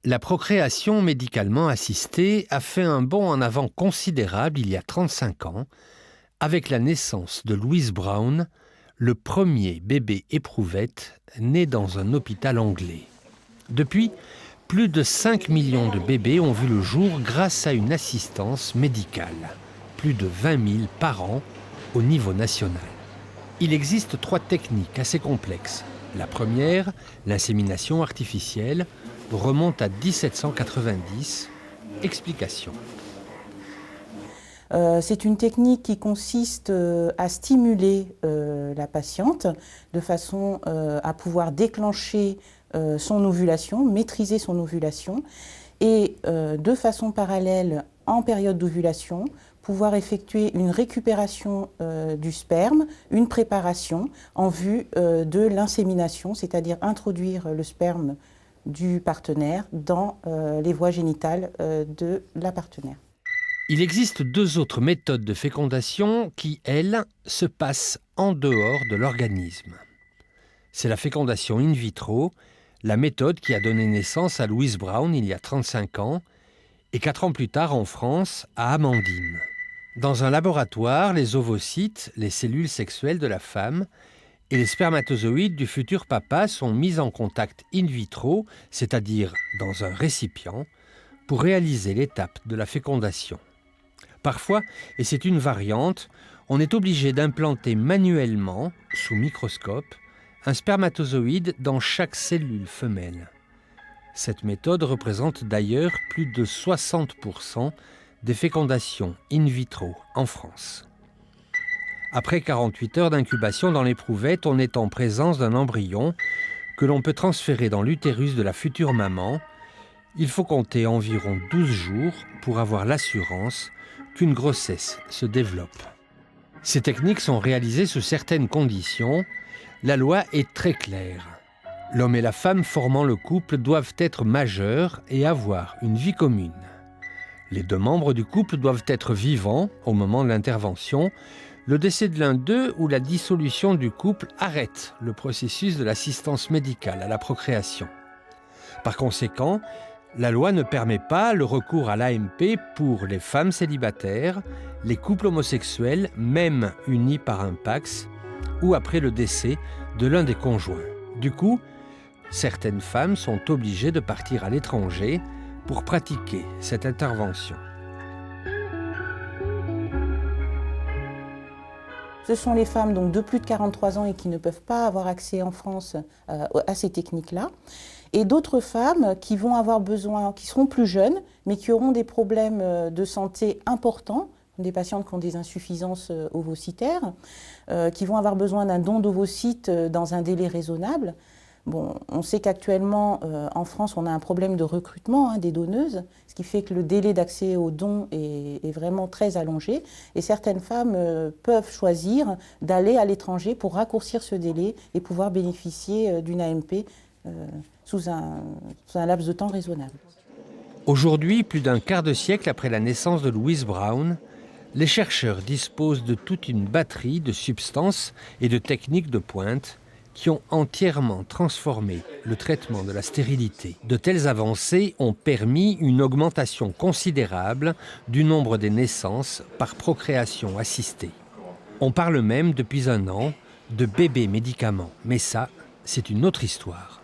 La procréation médicalement assistée a fait un bond en avant considérable il y a 35 ans, avec la naissance de Louise Brown, le premier bébé éprouvette né dans un hôpital anglais. Depuis, plus de 5 millions de bébés ont vu le jour grâce à une assistance médicale. Plus de 20 000 par an au niveau national. Il existe 3 techniques assez complexes. La première, l'insémination artificielle, remonte à 1790. Explication. C'est une technique qui consiste à stimuler la patiente de façon à pouvoir déclencher son ovulation, maîtriser son ovulation et de façon parallèle, en période d'ovulation, pouvoir effectuer une récupération du sperme, une préparation en vue de l'insémination, c'est-à-dire introduire le sperme du partenaire dans les voies génitales de la partenaire. Il existe 2 autres méthodes de fécondation qui, elles, se passent en dehors de l'organisme. C'est la fécondation in vitro, la méthode qui a donné naissance à Louise Brown il y a 35 ans et 4 ans plus tard en France à Amandine. Dans un laboratoire, les ovocytes, les cellules sexuelles de la femme, et les spermatozoïdes du futur papa sont mis en contact in vitro, c'est-à-dire dans un récipient, pour réaliser l'étape de la fécondation. Parfois, et c'est une variante, on est obligé d'implanter manuellement, sous microscope, un spermatozoïde dans chaque cellule femelle. Cette méthode représente d'ailleurs plus de 60% des fécondations in vitro en France. Après 48 heures d'incubation dans l'éprouvette, on est en présence d'un embryon que l'on peut transférer dans l'utérus de la future maman. Il faut compter environ 12 jours pour avoir l'assurance qu'une grossesse se développe. Ces techniques sont réalisées sous certaines conditions. La loi est très claire. L'homme et la femme formant le couple doivent être majeurs et avoir une vie commune. Les 2 membres du couple doivent être vivants au moment de l'intervention. Le décès de l'un d'eux ou la dissolution du couple arrête le processus de l'assistance médicale à la procréation. Par conséquent, la loi ne permet pas le recours à l'AMP pour les femmes célibataires, les couples homosexuels, même unis par un PACS, ou après le décès de l'un des conjoints. Du coup, certaines femmes sont obligées de partir à l'étranger pour pratiquer cette intervention. Ce sont les femmes donc, de plus de 43 ans et qui ne peuvent pas avoir accès en France à ces techniques-là. Et d'autres femmes qui vont avoir besoin, qui seront plus jeunes, mais qui auront des problèmes de santé importants, des patientes qui ont des insuffisances ovocytaires, qui vont avoir besoin d'un don d'ovocytes dans un délai raisonnable. Bon, on sait qu'actuellement, en France, on a un problème de recrutement des donneuses, ce qui fait que le délai d'accès aux dons est vraiment très allongé. Et certaines femmes peuvent choisir d'aller à l'étranger pour raccourcir ce délai et pouvoir bénéficier d'une AMP sous un laps de temps raisonnable. Aujourd'hui, plus d'un quart de siècle après la naissance de Louise Brown, les chercheurs disposent de toute une batterie de substances et de techniques de pointe qui ont entièrement transformé le traitement de la stérilité. De telles avancées ont permis une augmentation considérable du nombre des naissances par procréation assistée. On parle même depuis un an de bébés médicaments, mais ça, c'est une autre histoire.